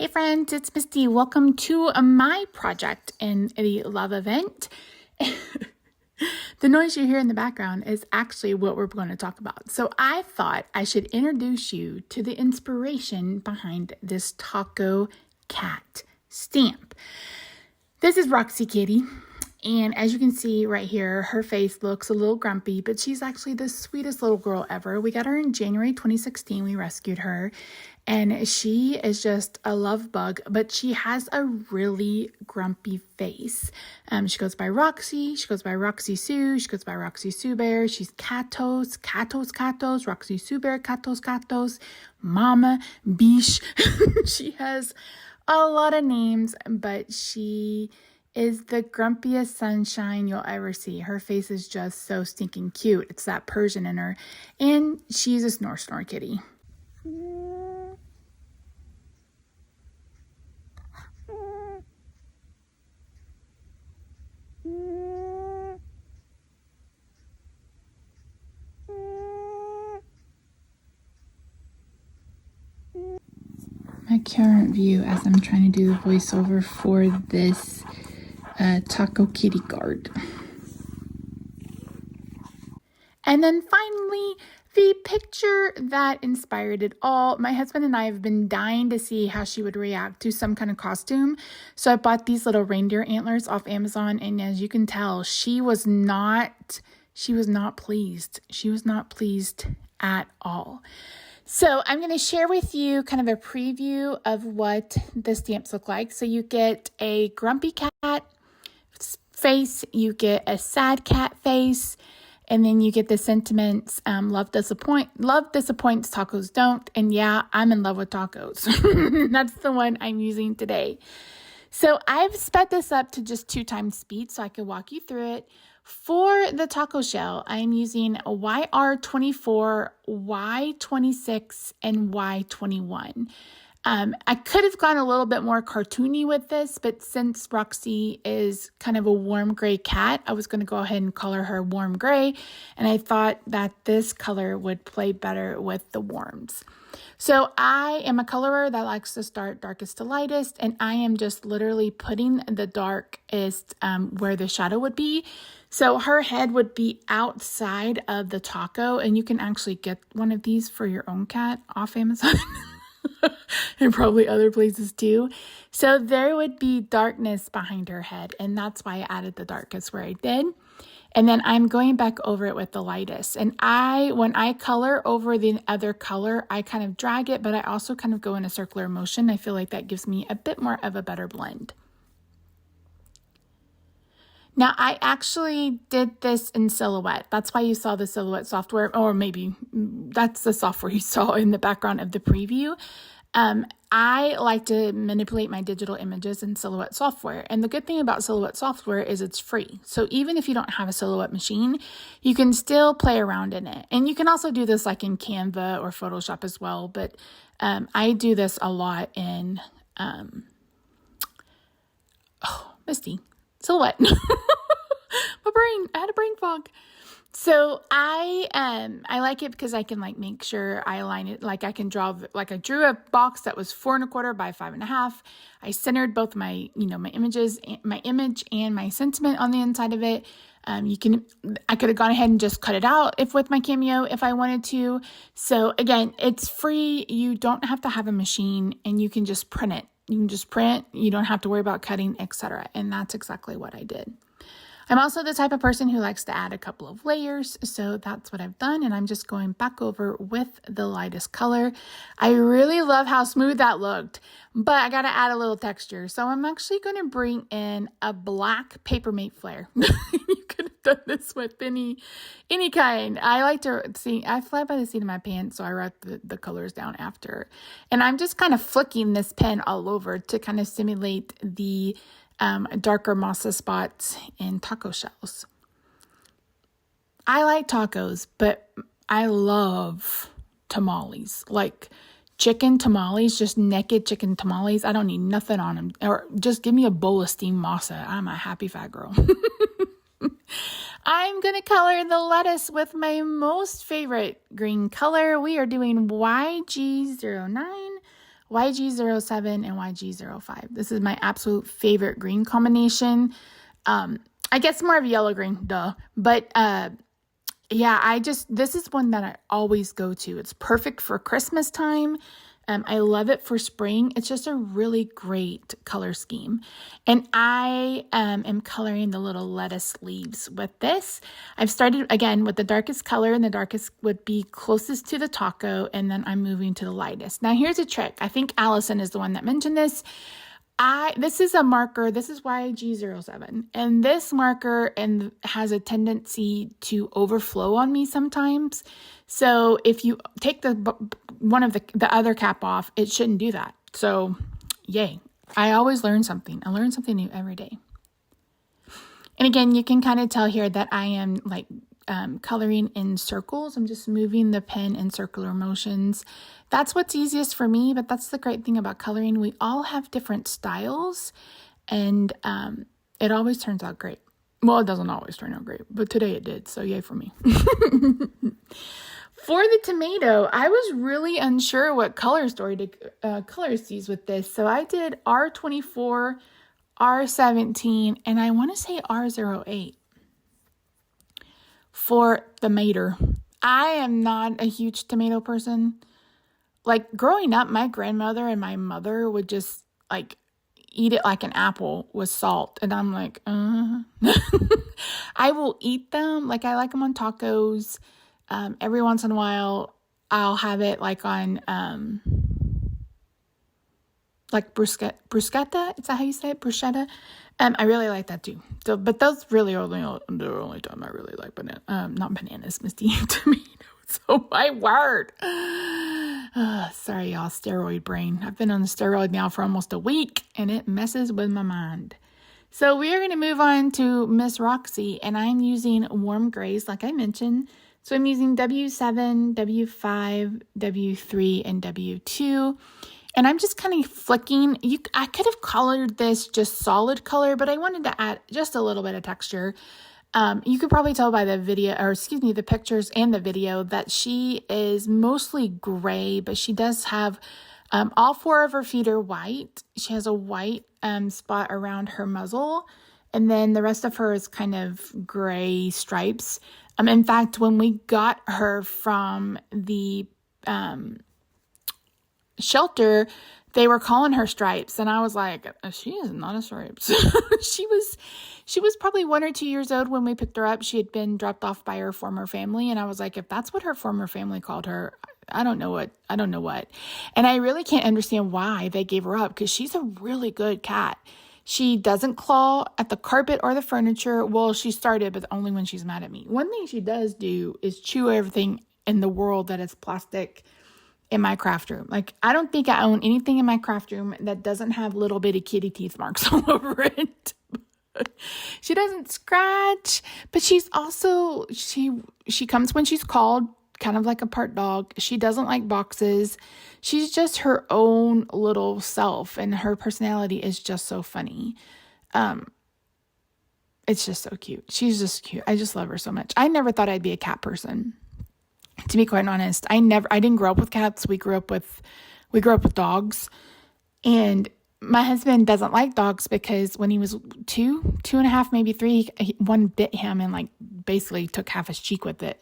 Hey friends, it's Misty. Welcome to my project in the love event. The noise you hear in the background is actually what we're going to talk about. So I thought I should introduce you to the inspiration behind this taco cat stamp. This is Roxy Kitty. And as you can see right here, her face looks a little grumpy, but she's actually the sweetest little girl ever. We got her in January 2016. We rescued her. And she is just a love bug, but she has a really grumpy face. She goes by Roxy. She goes by Roxy Sue. She goes by Roxy Sue Bear. She's Catos, Roxy Sue Bear, Catos, Mama, Biche. She has a lot of names, but she is the grumpiest sunshine you'll ever see. Her face is just so stinking cute. It's that Persian in her. And she's a snore kitty. My current view as I'm trying to do the voiceover for this taco kitty card. And then finally, the picture that inspired it all. My husband and I have been dying to see how she would react to some kind of costume. So I bought these little reindeer antlers off Amazon. And as you can tell, she was not pleased. She was not pleased at all. So I'm going to share with you kind of a preview of what the stamps look like. So you get a grumpy cat face, you get a sad cat face, and then you get the sentiments, love disappoints, tacos don't. And yeah, I'm in love with tacos. That's the one I'm using today. So I've sped this up to just 2 times speed so I can walk you through it. For the taco shell, I'm using a YR24, Y26, and Y21. I could have gone a little bit more cartoony with this, but since Roxy is kind of a warm gray cat, I was going to go ahead and color her warm gray, and I thought that this color would play better with the warms. So I am a colorer that likes to start darkest to lightest, and I am just literally putting the darkest where the shadow would be. So her head would be outside of the taco, and you can actually get one of these for your own cat off Amazon. And probably other places too. So there would be darkness behind her head, and that's why I added the darkest where I did. And then I'm going back over it with the lightest. And when I color over the other color, I kind of drag it, but I also kind of go in a circular motion. I feel like that gives me a bit more of a better blend. Now, I actually did this in Silhouette. That's why you saw the Silhouette software, or maybe that's the software you saw in the background of the preview. I like to manipulate my digital images in Silhouette software. And the good thing about Silhouette software is it's free. So even if you don't have a Silhouette machine, you can still play around in it. And you can also do this like in Canva or Photoshop as well. But I do this a lot in Misty. Silhouette. I had a brain fog. So I like it because I can like make sure I align it. Like I can draw, like I drew a box that was 4 1/4 by 5.5. I centered both my images, my image and my sentiment on the inside of it. I could have gone ahead and just cut it out with my Cameo if I wanted to. So again, it's free. You don't have to have a machine, and you can just print it. You can just print. You don't have to worry about cutting, etc. And that's exactly what I did. I'm also the type of person who likes to add a couple of layers, so that's what I've done, and I'm just going back over with the lightest color. I really love how smooth that looked, but I got to add a little texture, so I'm actually going to bring in a black Papermate flare. You could have done this with any kind. I like to see, I fly by the seat of my pants, so I write the colors down after, and I'm just kind of flicking this pen all over to kind of simulate the darker masa spots in taco shells. I like tacos, but I love tamales, like chicken tamales, just naked chicken tamales. I don't need nothing on them, or just give me a bowl of steamed masa. I'm a happy fat girl. I'm going to color the lettuce with my most favorite green color. We are doing YG09 YG07 and YG05. This is my absolute favorite green combination. I guess more of yellow green, duh. But yeah, this is one that I always go to. It's perfect for Christmas time. I love it for spring. It's just a really great color scheme. And I am coloring the little lettuce leaves with this. I've started again with the darkest color, and the darkest would be closest to the taco. And then I'm moving to the lightest. Now here's a trick. I think Allison is the one that mentioned this. This is a marker. This is YG07, and this marker has a tendency to overflow on me sometimes. So if you take the other cap off, it shouldn't do that. So yay. I always learn something. I learn something new every day. And again, you can kind of tell here that I am like coloring in circles. I'm just moving the pen in circular motions. That's what's easiest for me, but that's the great thing about coloring. We all have different styles, and it always turns out great. Well, it doesn't always turn out great, but today it did, so yay for me. For the tomato, I was really unsure what color story to color these with this, so I did R24, R17, and I want to say R08 for the tomato. I am not a huge tomato person. Like growing up, my grandmother and my mother would just like eat it like an apple with salt. And I'm like, I will eat them. Like I like them on tacos. Every once in a while, I'll have it like on, like bruschetta. Is that how you say it? Bruschetta. I really like that too. So, but those really are the only time I really like not bananas, Misty, tomatoes. Oh my word. Sorry, y'all, steroid brain. I've been on the steroid now for almost a week, and it messes with my mind. So we are going to move on to Miss Roxy, and I'm using warm grays, like I mentioned. So I'm using W7, W5, W3, and W2. And I'm just kind of flicking. I could have colored this just solid color, but I wanted to add just a little bit of texture. You could probably tell by the pictures and the video that she is mostly gray, but she does have, all four of her feet are white. She has a white spot around her muzzle, and then the rest of her is kind of gray stripes. In fact, when we got her from the shelter, they were calling her Stripes, and I was like, she is not a Stripes. She was probably 1 or 2 years old when we picked her up. She had been dropped off by her former family, and I was like, if that's what her former family called her, I don't know what. And I really can't understand why they gave her up, because she's a really good cat. She doesn't claw at the carpet or the furniture. Well, she started, but only when she's mad at me. One thing she does do is chew everything in the world that is plastic in my craft room. Like, I don't think I own anything in my craft room that doesn't have little bitty kitty teeth marks all over it. She doesn't scratch, but she's also, she comes when she's called, kind of like a part dog. She doesn't like boxes. She's just her own little self, and her personality is just so funny. It's just so cute. She's just cute. I just love her so much. I never thought I'd be a cat person, to be quite honest. I didn't grow up with cats. We grew up with dogs, and my husband doesn't like dogs because when he was 2.5, maybe 3, one bit him and like basically took half his cheek with it.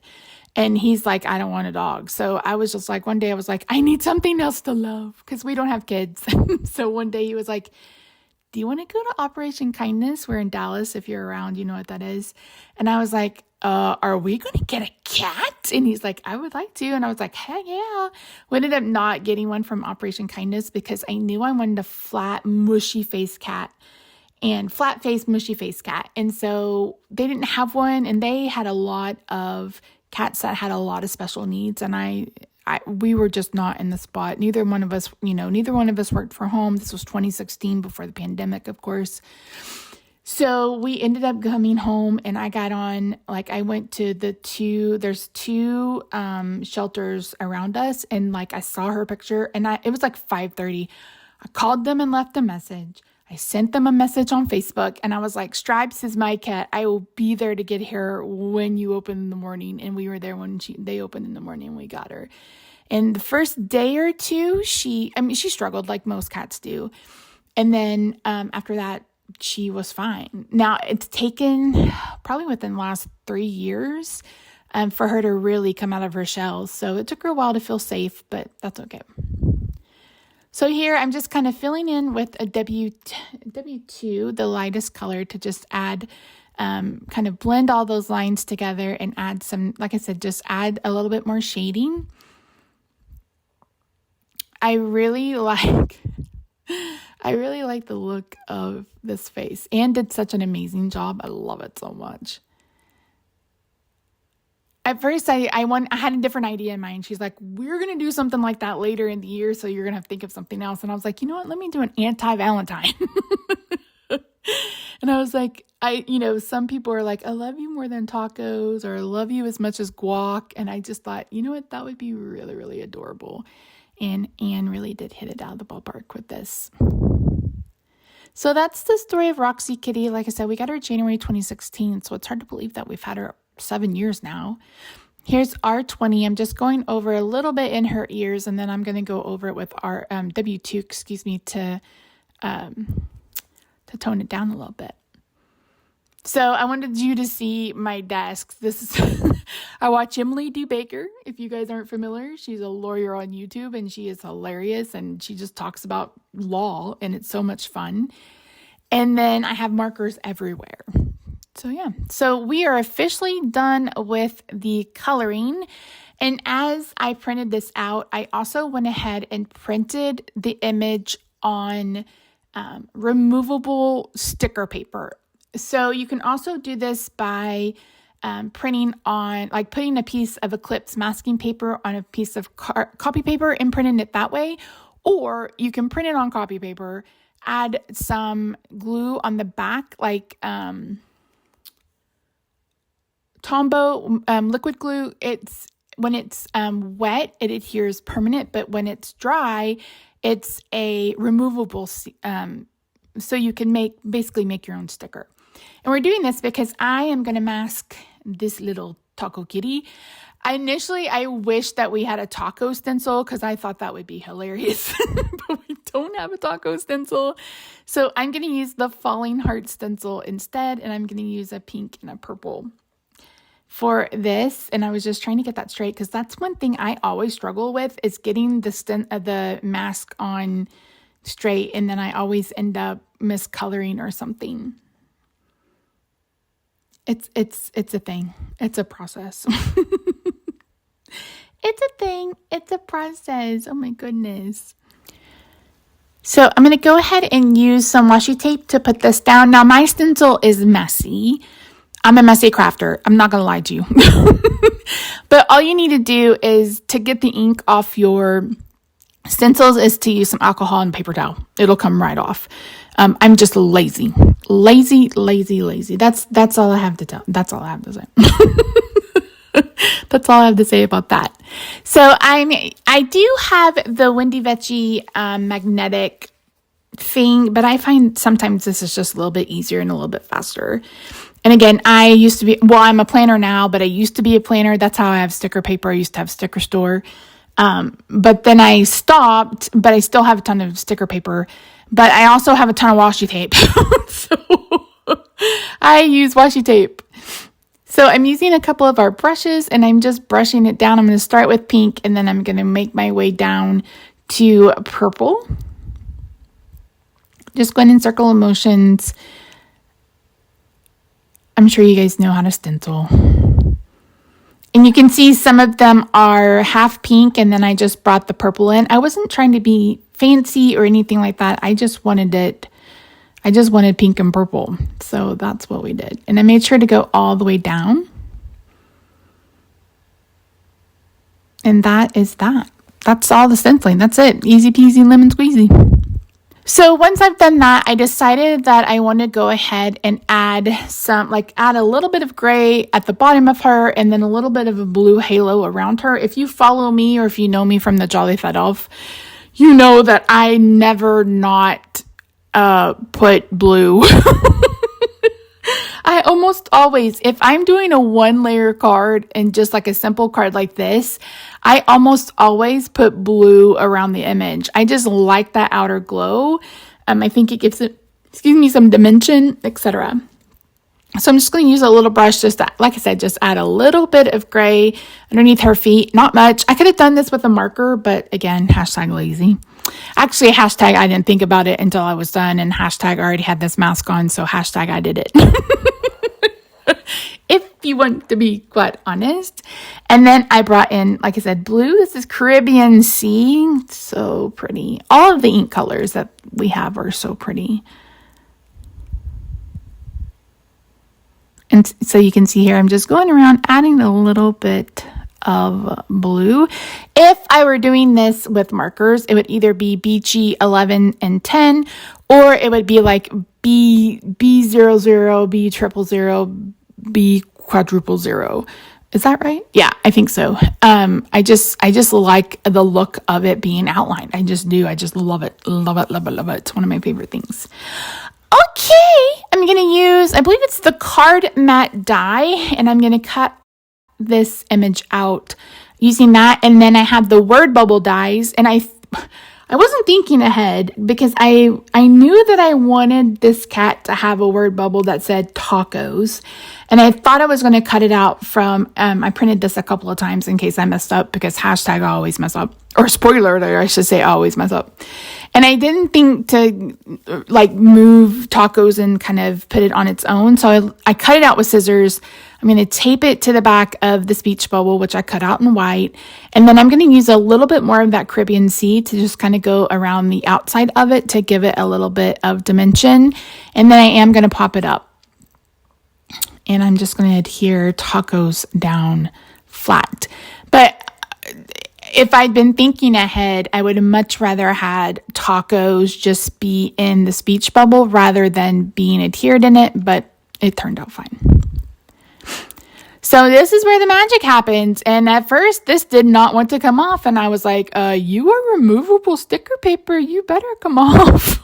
And he's like, I don't want a dog. So I was just like, one day I was like, I need something else to love, because we don't have kids. So one day he was like, do you want to go to Operation Kindness? We're in Dallas. If you're around, you know what that is. And I was like, are we going to get a cat? And he's like, I would like to. And I was like, heck yeah. We ended up not getting one from Operation Kindness because I knew I wanted a flat, mushy face cat. And flat face, mushy face cat. And so they didn't have one, and they had a lot of cats that had a lot of special needs. And we were just not in the spot. Neither one of us worked from home. This was 2016, before the pandemic, of course. So we ended up coming home, and I got on, like, I went to there's two shelters around us, and like I saw her picture, and it was like 5:30. I called them and left a message. I sent them a message on Facebook, and I was like, Stripes is my cat. I will be there to get her when you open in the morning. And we were there when they opened in the morning, and we got her. And the first day or two, she struggled like most cats do. And then after that, she was fine. Now, it's taken probably within the last 3 years for her to really come out of her shell. So it took her a while to feel safe, but that's okay. So here I'm just kind of filling in with a W2, the lightest color, to just add, kind of blend all those lines together and add some, like I said, just add a little bit more shading. I really like the look of this face. Anne did such an amazing job. I love it so much. At first, I had a different idea in mind. She's like, we're going to do something like that later in the year, so you're going to have to think of something else. And I was like, you know what? Let me do an anti-Valentine. And I was like, some people are like, I love you more than tacos, or I love you as much as guac. And I just thought, you know what? That would be really, really adorable. And Anne really did hit it out of the ballpark with this. So that's the story of Roxy Kitty. Like I said, we got her January 2016, so it's hard to believe that we've had her 7 years now. Here's R20. I'm just going over a little bit in her ears, and then I'm going to go over it with our W2, to tone it down a little bit. So I wanted you to see my desk. This is I watch Emily D. Baker. If you guys aren't familiar, she's a lawyer on YouTube, and she is hilarious, and she just talks about law, and it's so much fun. And then I have markers everywhere. So yeah, so we are officially done with the coloring. And as I printed this out, I also went ahead and printed the image on removable sticker paper. So you can also do this by putting a piece of Eclipse masking paper on a piece of copy paper and printing it that way. Or you can print it on copy paper, add some glue on the back, like Tombow liquid glue. When it's wet, it adheres permanent, but when it's dry, it's a removable, so you can basically make your own sticker. And we're doing this because I am going to mask this little taco kitty. Initially, I wish that we had a taco stencil because I thought that would be hilarious, but we don't have a taco stencil. So I'm going to use the Falling Heart stencil instead, and I'm going to use a pink and a purple for this. And I was just trying to get that straight because that's one thing I always struggle with, is getting the mask on straight, and then I always end up miscoloring or something. It's a thing. It's a process. It's a thing. It's a process. Oh my goodness. So I'm going to go ahead and use some washi tape to put this down. Now my stencil is messy. I'm a messy crafter. I'm not going to lie to you. But all you need to do is to get the ink off your stencils is to use some alcohol and paper towel. It'll come right off. I'm just lazy. That's all I have to tell. That's all I have to say. That's all I have to say about that. So I do have the Wendy Vecchi magnetic thing, but I find sometimes this is just a little bit easier and a little bit faster. And again, I'm a planner now, but I used to be a planner. That's how I have sticker paper. I used to have Sticker Store. But then I stopped, but I still have a ton of sticker paper, but I also have a ton of washi tape. So I use washi tape. So I'm using a couple of our brushes and I'm just brushing it down. I'm going to start with pink and then I'm going to make my way down to purple. Just going in circle motions. I'm sure you guys know how to stencil. And you can see some of them are half pink and then I just brought the purple in. I wasn't trying to be fancy or anything like that. I just wanted pink and purple. So that's what we did. And I made sure to go all the way down. And that is that. That's all the stenciling. That's it. Easy peasy lemon squeezy. So once I've done that, I decided that I want to go ahead and add a little bit of gray at the bottom of her and then a little bit of a blue halo around her. If you follow me or if you know me from the Jolly Fat Elf, you know that I never not put blue. I I almost always, if I'm doing a 1-layer card and just like a simple card like this, I almost always put blue around the image. I just like that outer glow. I think it gives it, some dimension, etc. So I'm just going to use a little brush just to, like I said, just add a little bit of gray underneath her feet. Not much. I could have done this with a marker, but again, hashtag lazy. Actually, hashtag I didn't think about it until I was done, and hashtag I already had this mask on, so hashtag I did it. If you want to be quite honest. And then I brought in, like I said, blue. This is Caribbean Sea. It's so pretty. All of the ink colors that we have are so pretty. And so you can see here, I'm just going around adding a little bit of blue. If I were doing this with markers, it would either be Beachy 11 and 10, or it would be like B00, B000, B quadruple 0. Is that right? Yeah, I think so. I just like the look of it being outlined. I just do. I just love it. Love it, love it, love it. It's one of my favorite things. Okay, I'm going to use, I believe it's the card matte die, and I'm going to cut this image out using that. And then I have the word bubble dies, and I wasn't thinking ahead because I knew that I wanted this cat to have a word bubble that said tacos, and I thought I was going to cut it out from, I printed this a couple of times in case I messed up, because hashtag I always mess up, or spoiler alert, I should say I always mess up. And I didn't think to like move tacos and kind of put it on its own. So I cut it out with scissors. I'm going to tape it to the back of the speech bubble, which I cut out in white. And then I'm going to use a little bit more of that Caribbean Sea to just kind of go around the outside of it to give it a little bit of dimension. And then I am going to pop it up. And I'm just going to adhere tacos down flat. But if I'd been thinking ahead, I would have much rather had tacos just be in the speech bubble rather than being adhered in it, but it turned out fine. So this is where the magic happens. And at first, this did not want to come off. And I was like, you are removable sticker paper. You better come off.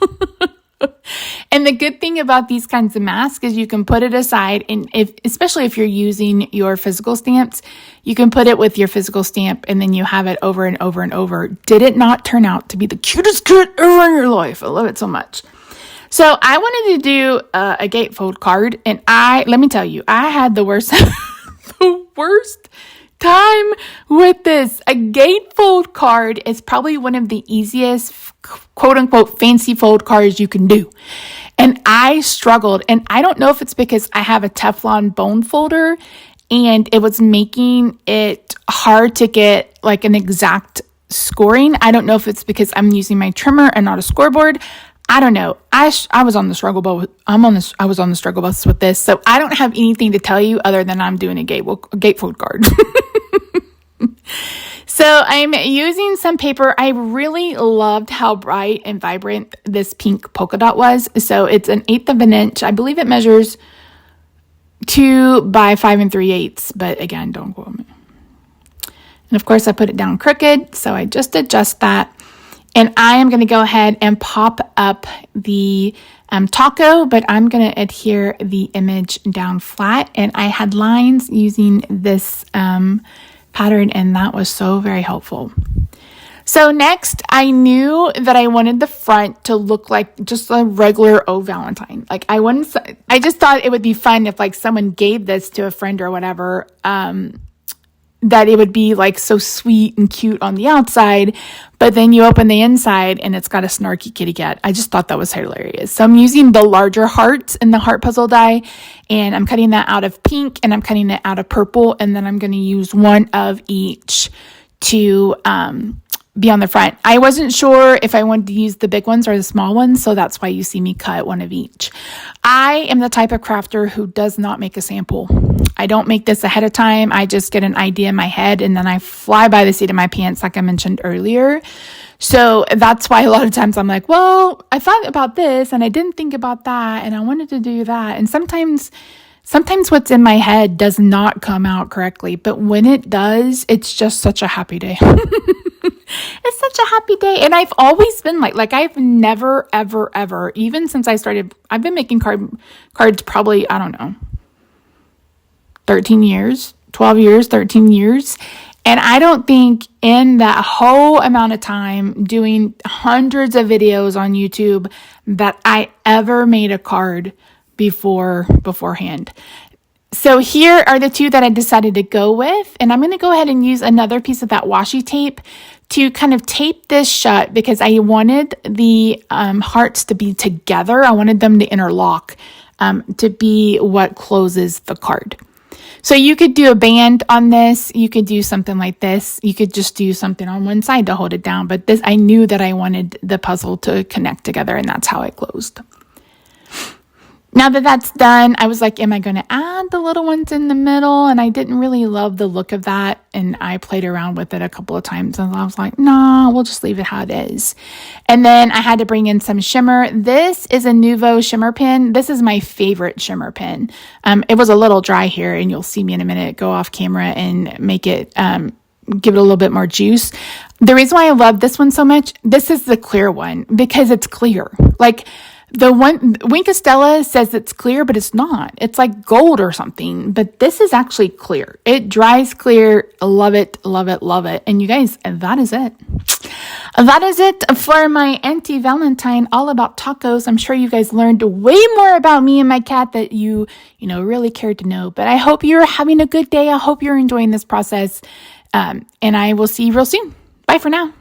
And the good thing about these kinds of masks is you can put it aside, and especially if you're using your physical stamps, you can put it with your physical stamp and then you have it over and over and over. Did it not turn out to be the cutest kit ever in your life? I love it so much. So I wanted to do a gatefold card, and let me tell you, I had the worst, the worst time with this. A gatefold card is probably one of the easiest quote unquote fancy fold cards you can do. And I struggled, and I don't know if it's because I have a Teflon bone folder and it was making it hard to get like an exact scoring. I don't know if it's because I'm using my trimmer and not a scoreboard. I don't know. I was on the struggle bus. I was on the struggle bus with this, so I don't have anything to tell you other than I'm doing a gatefold card. So I'm using some paper. I really loved how bright and vibrant this pink polka dot was. So it's 1/8 of an inch. I believe it measures 2 by 5 3/8. But again, don't quote me. And of course, I put it down crooked. So I just adjust that. And I am going to go ahead and pop up the taco, but I'm going to adhere the image down flat. And I had lines using this pattern, and that was so very helpful. So next, I knew that I wanted the front to look like just a regular O Valentine. Like I just thought it would be fun if like someone gave this to a friend or whatever, that it would be like so sweet and cute on the outside, but then you open the inside and it's got a snarky kitty cat. I just thought that was hilarious. So I'm using the larger hearts in the heart puzzle die, and I'm cutting that out of pink and I'm cutting it out of purple, and then I'm going to use one of each to be on the front. I wasn't sure if I wanted to use the big ones or the small ones, so that's why you see me cut one of each. I am the type of crafter who does not make a sample. I don't make this ahead of time. I just get an idea in my head and then I fly by the seat of my pants, like I mentioned earlier. So that's why a lot of times I'm like, well, I thought about this and I didn't think about that and I wanted to do that. And sometimes what's in my head does not come out correctly, but when it does, it's just such a happy day. It's such a happy day. And I've always been like I've never, ever, ever, even since I started, I've been making cards probably, I don't know, 13 years, 12 years, 13 years. And I don't think in that whole amount of time doing hundreds of videos on YouTube that I ever made a card beforehand. So here are the two that I decided to go with. And I'm going to go ahead and use another piece of that washi tape to kind of tape this shut because I wanted the hearts to be together. I wanted them to interlock to be what closes the card. So you could do a band on this. You could do something like this. You could just do something on one side to hold it down. But this, I knew that I wanted the puzzle to connect together, and that's how it closed. Now that that's done, I was like, am I going to add the little ones in the middle? And I didn't really love the look of that. And I played around with it a couple of times. And I was like, no, we'll just leave it how it is. And then I had to bring in some shimmer. This is a Nuvo shimmer pen. This is my favorite shimmer pen. It was a little dry here, and you'll see me in a minute go off camera and make it give it a little bit more juice. The reason why I love this one so much, this is the clear one because it's clear. Like, the one, Winkastella says it's clear, but it's not. It's like gold or something, but this is actually clear. It dries clear. Love it, love it, love it. And you guys, that is it. That is it for my Auntie Valentine, all about tacos. I'm sure you guys learned way more about me and my cat that you really cared to know. But I hope you're having a good day. I hope you're enjoying this process. And I will see you real soon. Bye for now.